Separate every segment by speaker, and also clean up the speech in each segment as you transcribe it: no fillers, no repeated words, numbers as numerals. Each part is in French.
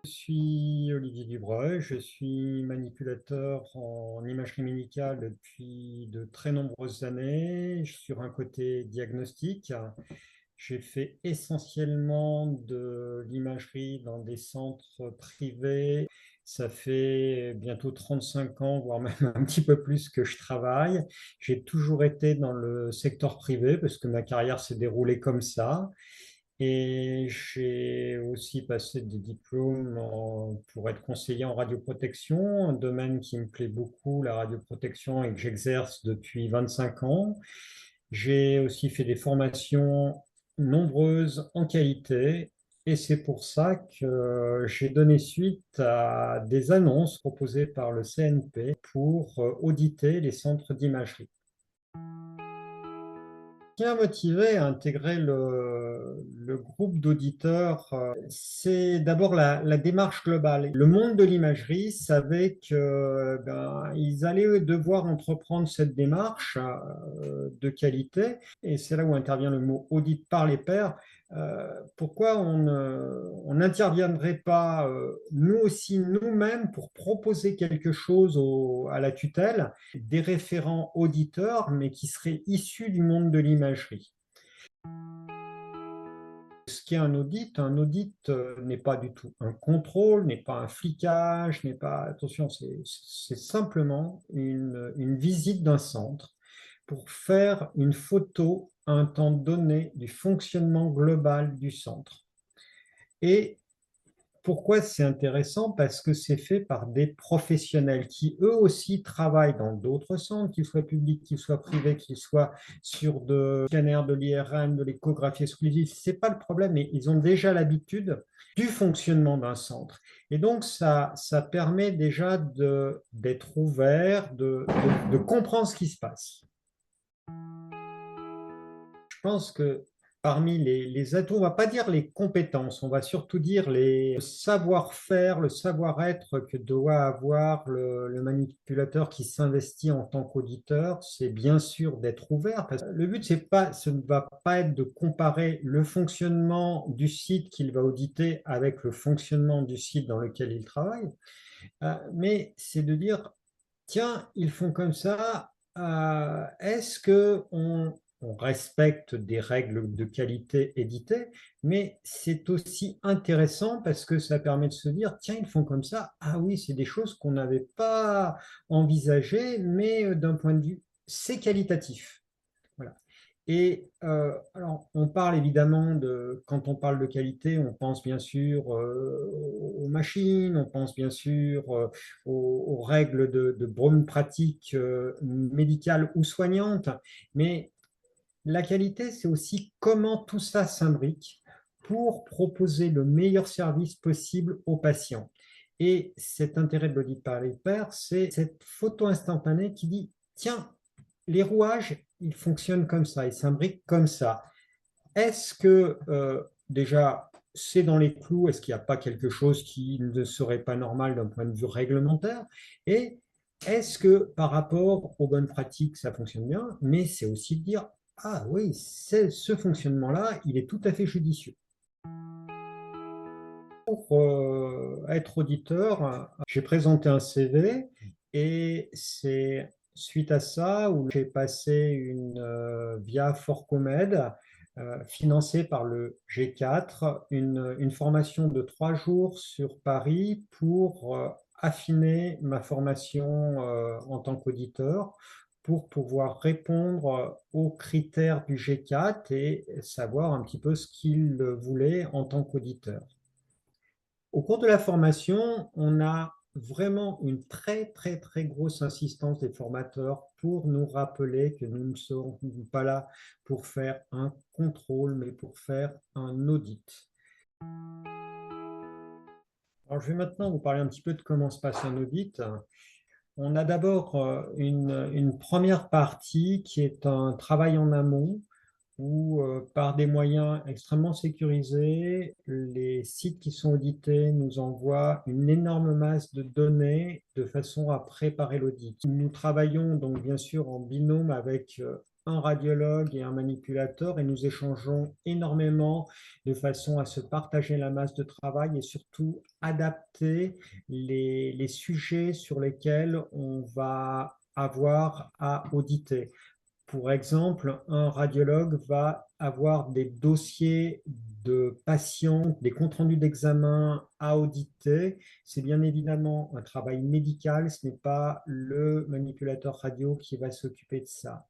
Speaker 1: Je suis Olivier Dubreuil, je suis manipulateur en imagerie médicale depuis de très nombreuses années sur un côté diagnostic. J'ai fait essentiellement de l'imagerie dans des centres privés. Ça fait bientôt 35 ans, voire même un petit peu plus que je travaille. J'ai toujours été dans le secteur privé parce que ma carrière s'est déroulée comme ça. Et j'ai aussi passé des diplômes pour être conseiller en radioprotection, un domaine qui me plaît beaucoup, la radioprotection, et que j'exerce depuis 25 ans. J'ai aussi fait des formations nombreuses en qualité, et c'est pour ça que j'ai donné suite à des annonces proposées par le CNP pour auditer les centres d'imagerie. Qui m'a motivé à intégrer le groupe d'auditeurs, c'est d'abord la démarche globale. Le monde de l'imagerie savait que, ils allaient devoir entreprendre cette démarche de qualité, et c'est là où intervient le mot audit par les pairs. Pourquoi on n'interviendrait pas nous aussi, nous-mêmes, pour proposer quelque chose à la tutelle, des référents auditeurs, mais qui seraient issus du monde de l'imagerie. Ce qu'est un audit n'est pas du tout un contrôle, n'est pas un flicage, n'est pas, attention, c'est simplement une visite d'un centre pour faire une photo à un temps donné du fonctionnement global du centre. Et pourquoi c'est intéressant? Parce que c'est fait par des professionnels qui, eux aussi, travaillent dans d'autres centres, qu'ils soient publics, qu'ils soient privés, qu'ils soient sur de scanners, de l'IRM, de l'échographie exclusive. Ce n'est pas le problème, mais ils ont déjà l'habitude du fonctionnement d'un centre. Et donc, ça permet déjà d'être ouvert, de comprendre ce qui se passe. Je pense que parmi les atouts, on ne va pas dire les compétences, on va surtout dire le savoir-faire, le savoir-être que doit avoir le manipulateur qui s'investit en tant qu'auditeur, c'est bien sûr d'être ouvert. Parce que le but, ce ne va pas être de comparer le fonctionnement du site qu'il va auditer avec le fonctionnement du site dans lequel il travaille, mais c'est de dire, tiens, ils font comme ça, est-ce on respecte des règles de qualité éditées, mais c'est aussi intéressant parce que ça permet de se dire, tiens, ils font comme ça, ah oui, c'est des choses qu'on n'avait pas envisagées, mais d'un point de vue, c'est qualitatif. Voilà. Et alors, on parle évidemment quand on parle de qualité, on pense bien sûr aux machines, on pense bien sûr aux règles de bonne pratique médicale ou soignante, mais la qualité, c'est aussi comment tout ça s'imbrique pour proposer le meilleur service possible aux patients. Et cet intérêt de l'audit par les pairs, c'est cette photo instantanée qui dit, tiens, les rouages, ils fonctionnent comme ça, ils s'imbriquent comme ça. Est-ce que déjà c'est dans les clous? Est-ce qu'il n'y a pas quelque chose qui ne serait pas normal d'un point de vue réglementaire? Et est-ce que par rapport aux bonnes pratiques, ça fonctionne bien? Mais c'est aussi de dire, ah oui, ce fonctionnement-là, il est tout à fait judicieux. Pour être auditeur, j'ai présenté un CV et c'est suite à ça où j'ai passé via Forcomed, financée par le G4, une formation de 3 jours sur Paris pour affiner ma formation en tant qu'auditeur pour pouvoir répondre aux critères du G4 et savoir un petit peu ce qu'il voulait en tant qu'auditeur. Au cours de la formation, on a vraiment une très, très, très grosse insistance des formateurs pour nous rappeler que nous ne sommes pas là pour faire un contrôle, mais pour faire un audit. Alors, je vais maintenant vous parler un petit peu de comment se passe un audit. On a d'abord une première partie qui est un travail en amont où, par des moyens extrêmement sécurisés, les sites qui sont audités nous envoient une énorme masse de données de façon à préparer l'audit. Nous travaillons donc bien sûr en binôme avec un radiologue et un manipulateur et nous échangeons énormément de façon à se partager la masse de travail et surtout adapter les sujets sur lesquels on va avoir à auditer. Pour exemple, un radiologue va avoir des dossiers de patients, des comptes rendus d'examen à auditer. C'est bien évidemment un travail médical, ce n'est pas le manipulateur radio qui va s'occuper de ça.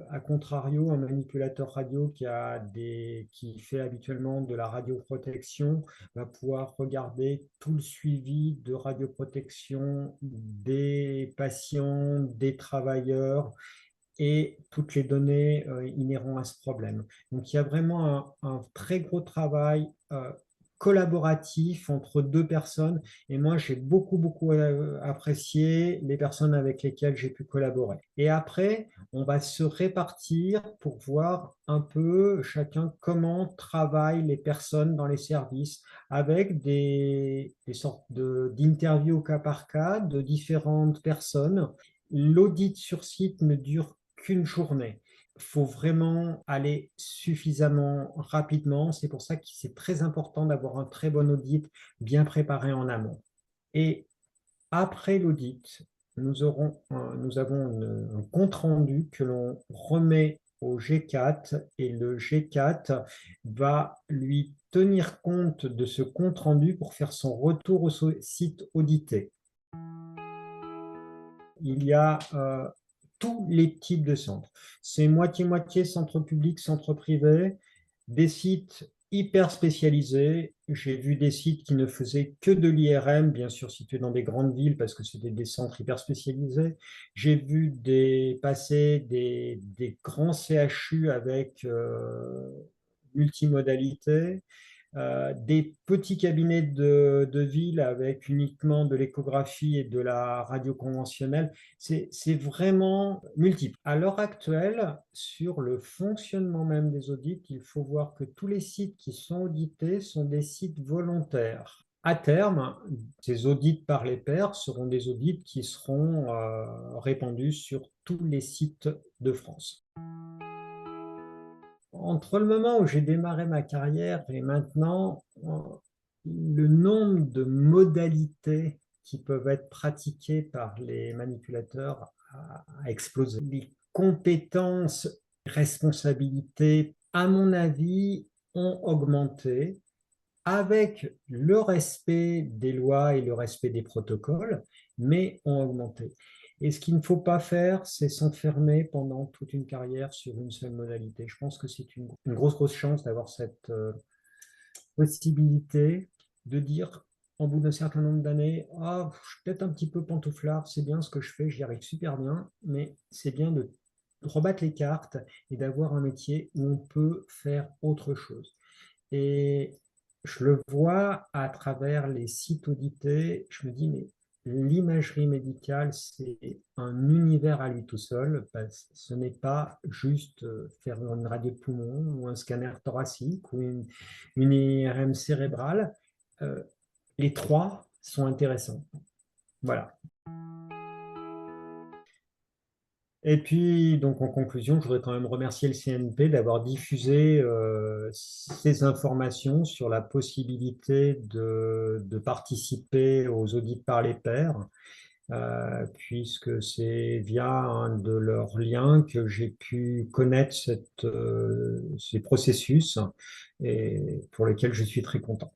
Speaker 1: A contrario, un manipulateur radio qui fait habituellement de la radioprotection va pouvoir regarder tout le suivi de radioprotection des patients, des travailleurs, et toutes les données inhérentes à ce problème. Donc, il y a vraiment un très gros travail collaboratif entre deux personnes. Et moi, j'ai beaucoup apprécié les personnes avec lesquelles j'ai pu collaborer. Et après, on va se répartir pour voir un peu chacun comment travaillent les personnes dans les services avec des sortes d'interviews au cas par cas de différentes personnes. L'audit sur site ne dure qu'une journée. Il faut vraiment aller suffisamment rapidement. C'est pour ça que c'est très important d'avoir un très bon audit bien préparé en amont. Et après l'audit, nous avons un compte rendu que l'on remet au G4 et le G4 va lui tenir compte de ce compte rendu pour faire son retour au site audité. Il y a tous les types de centres. C'est moitié-moitié centre public, centre privé, des sites hyper spécialisés. J'ai vu des sites qui ne faisaient que de l'IRM, bien sûr situés dans des grandes villes parce que c'était des centres hyper spécialisés. J'ai vu passer des grands CHU avec multimodalité. Des petits cabinets de ville avec uniquement de l'échographie et de la radio conventionnelle. C'est vraiment multiple. À l'heure actuelle, sur le fonctionnement même des audits, il faut voir que tous les sites qui sont audités sont des sites volontaires. À terme, ces audits par les pairs seront des audits qui seront répandus sur tous les sites de France. Entre le moment où j'ai démarré ma carrière et maintenant, le nombre de modalités qui peuvent être pratiquées par les manipulateurs a explosé. Les compétences, responsabilités, à mon avis, ont augmenté avec le respect des lois et le respect des protocoles, mais ont augmenté. Et ce qu'il ne faut pas faire, c'est s'enfermer pendant toute une carrière sur une seule modalité. Je pense que c'est une grosse chance d'avoir cette possibilité de dire, en bout d'un certain nombre d'années, ah, je suis peut-être un petit peu pantouflard, c'est bien ce que je fais, j'y arrive super bien, mais c'est bien de rebattre les cartes et d'avoir un métier où on peut faire autre chose. Et je le vois à travers les sites audités, je me dis, mais l'imagerie médicale, c'est un univers à lui tout seul. Ce n'est pas juste faire une radio de poumon ou un scanner thoracique ou une IRM cérébrale. Euh, les trois sont intéressants. Voilà. Et puis, donc en conclusion, je voudrais quand même remercier le CNP d'avoir diffusé ces informations sur la possibilité de participer aux audits par les pairs, puisque c'est via un de leurs liens que j'ai pu connaître ces processus et pour lesquels je suis très content.